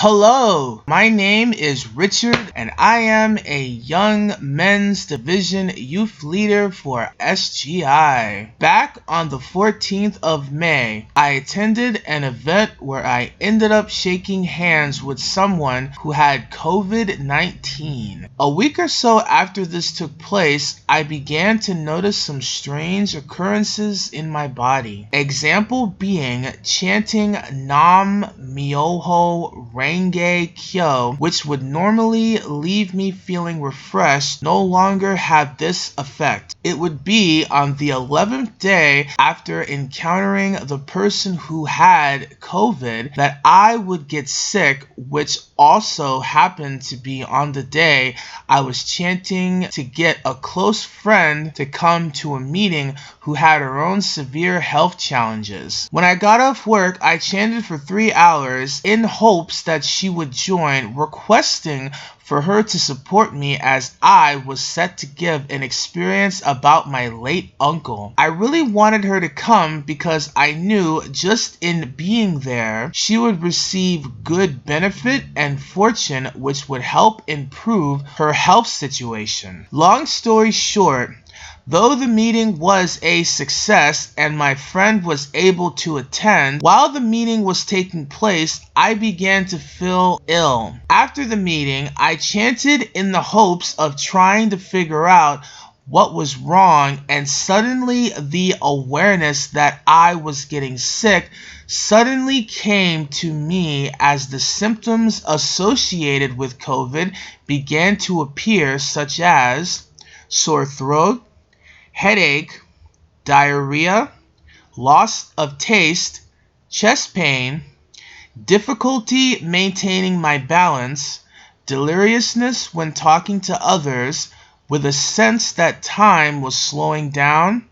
Hello, my name is Richard and I am a Young Men's Division Youth Leader for SGI. Back on the 14th of May, I attended an event where I ended up shaking hands with someone who had COVID-19. A week or so after this took place, I began to notice some strange occurrences in my body. Example being chanting Nam Myoho Renge Kyo, which would normally leave me feeling refreshed, no longer had this effect. It would be on the 11th day after encountering the person who had COVID that I would get sick, which also happened to be on the day I was chanting to get a close friend to come to a meeting who had her own severe health challenges. When I got off work, I chanted for 3 hours in hopes that she would join, requesting for her to support me as I was set to give an experience about my late uncle. I really wanted her to come because I knew just in being there, she would receive good benefit and fortune which would help improve her health situation. Long story short, though the meeting was a success and my friend was able to attend, while the meeting was taking place, I began to feel ill. After the meeting, I chanted in the hopes of trying to figure out what was wrong, and suddenly the awareness that I was getting sick suddenly came to me as the symptoms associated with COVID began to appear, such as sore throat, headache, diarrhea, loss of taste, chest pain, difficulty maintaining my balance, deliriousness when talking to others, with a sense that time was slowing down,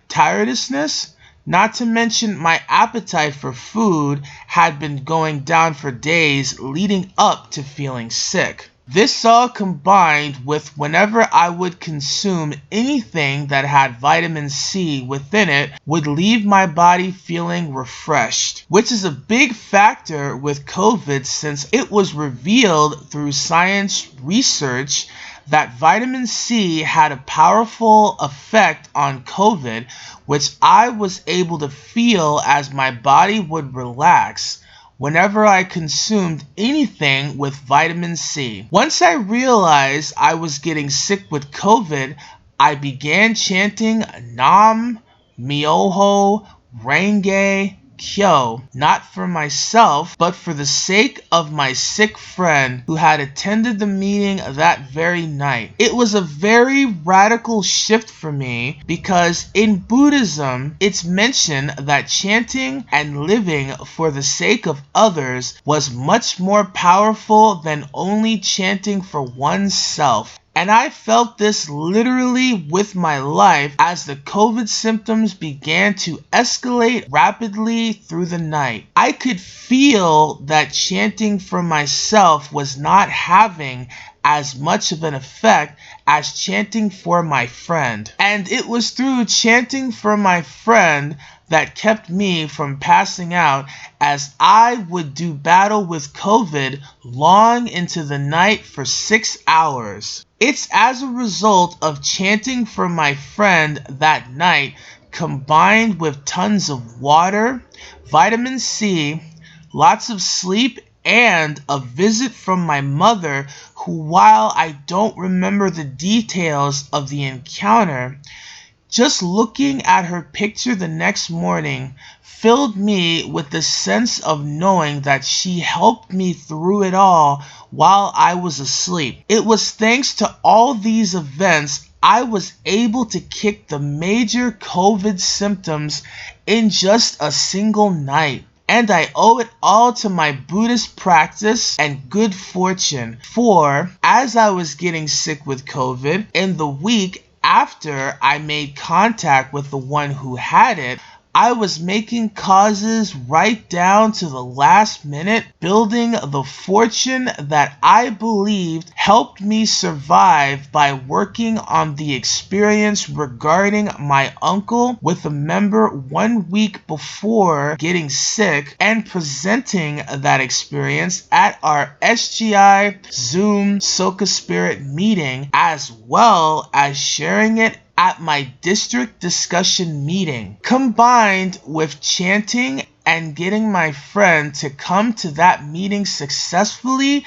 tiredness, not to mention my appetite for food had been going down for days leading up to feeling sick. This all combined with whenever I would consume anything that had vitamin C within it would leave my body feeling refreshed, which is a big factor with COVID since it was revealed through science research that vitamin C had a powerful effect on COVID, which I was able to feel as my body would relax whenever I consumed anything with vitamin C. Once I realized I was getting sick with COVID, I began chanting Nam Myoho Renge Kyo, not for myself, but for the sake of my sick friend who had attended the meeting that very night. It was a very radical shift for me because in Buddhism, it's mentioned that chanting and living for the sake of others was much more powerful than only chanting for oneself. And I felt this literally with my life as the COVID symptoms began to escalate rapidly through the night. I could feel that chanting for myself was not having as much of an effect as chanting for my friend. And it was through chanting for my friend that kept me from passing out as I would do battle with COVID long into the night for 6 hours. It's as a result of chanting for my friend that night, combined with tons of water, vitamin C, lots of sleep, and a visit from my mother who, while I don't remember the details of the encounter, just looking at her picture the next morning filled me with the sense of knowing that she helped me through it all while I was asleep. It was thanks to all these events I was able to kick the major COVID symptoms in just a single night. And I owe it all to my Buddhist practice and good fortune. For as I was getting sick with COVID, in the week after I made contact with the one who had it, I was making causes right down to the last minute, building the fortune that I believed helped me survive by working on the experience regarding my uncle with a member 1 week before getting sick and presenting that experience at our SGI Zoom Soka Spirit meeting, as well as sharing it at my district discussion meeting, combined with chanting and getting my friend to come to that meeting successfully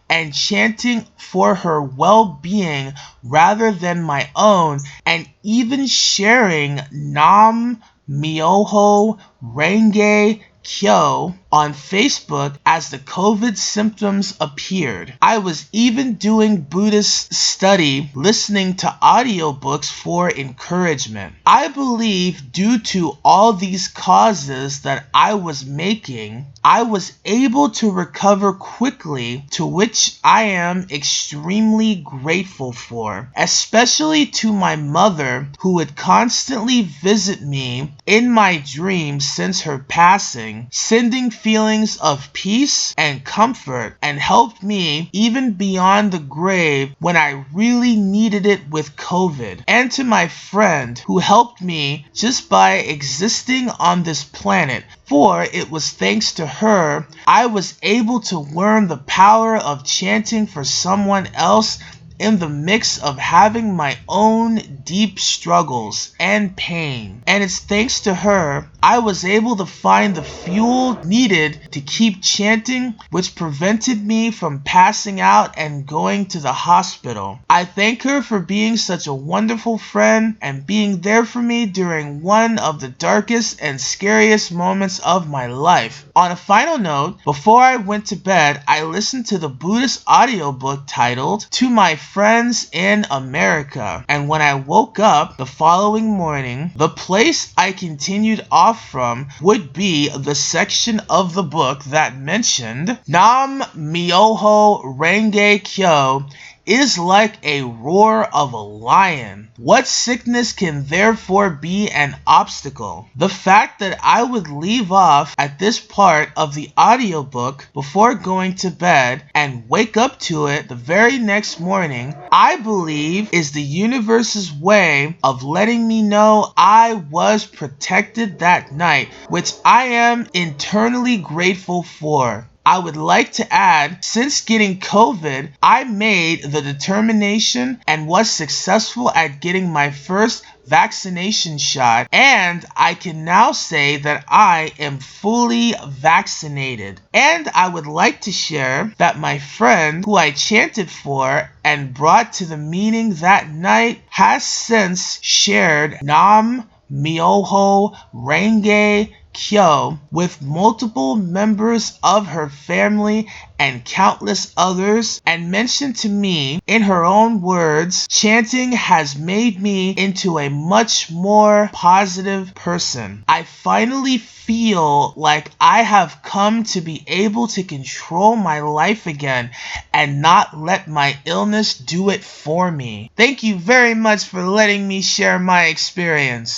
and chanting for her well-being rather than my own, and even sharing Nam Myoho Renge Kyo on Facebook as the COVID symptoms appeared. I was even doing Buddhist study, listening to audiobooks for encouragement. I believe due to all these causes that I was making, I was able to recover quickly, to which I am extremely grateful for, especially to my mother, who would constantly visit me in my dreams since her passing, sending feelings of peace and comfort, and helped me even beyond the grave when I really needed it with COVID. And to my friend, who helped me just by existing on this planet, for it was thanks to her I was able to learn the power of chanting for someone else in the mix of having my own deep struggles and pain. And it's thanks to her I was able to find the fuel needed to keep chanting, which prevented me from passing out and going to the hospital. I thank her for being such a wonderful friend and being there for me during one of the darkest and scariest moments of my life. On a final note, before I went to bed, I listened to the Buddhist audiobook titled To My Friends in America, and when I woke up the following morning, the place I continued off from would be the section of the book that mentioned Nam Myoho Renge Kyo is like a roar of a lion. What sickness can therefore be an obstacle? The fact that I would leave off at this part of the audiobook before going to bed and wake up to it the very next morning, I believe is the universe's way of letting me know I was protected that night, which I am internally grateful for. I would like to add, since getting COVID, I made the determination and was successful at getting my first vaccination shot, and I can now say that I am fully vaccinated. And I would like to share that my friend, who I chanted for and brought to the meeting that night, has since shared Nam Myoho Renge Kyo with multiple members of her family and countless others, and mentioned to me in her own words, chanting has made me into a much more positive person. I finally feel like I have come to be able to control my life again and not let my illness do it for me. Thank you very much for letting me share my experience.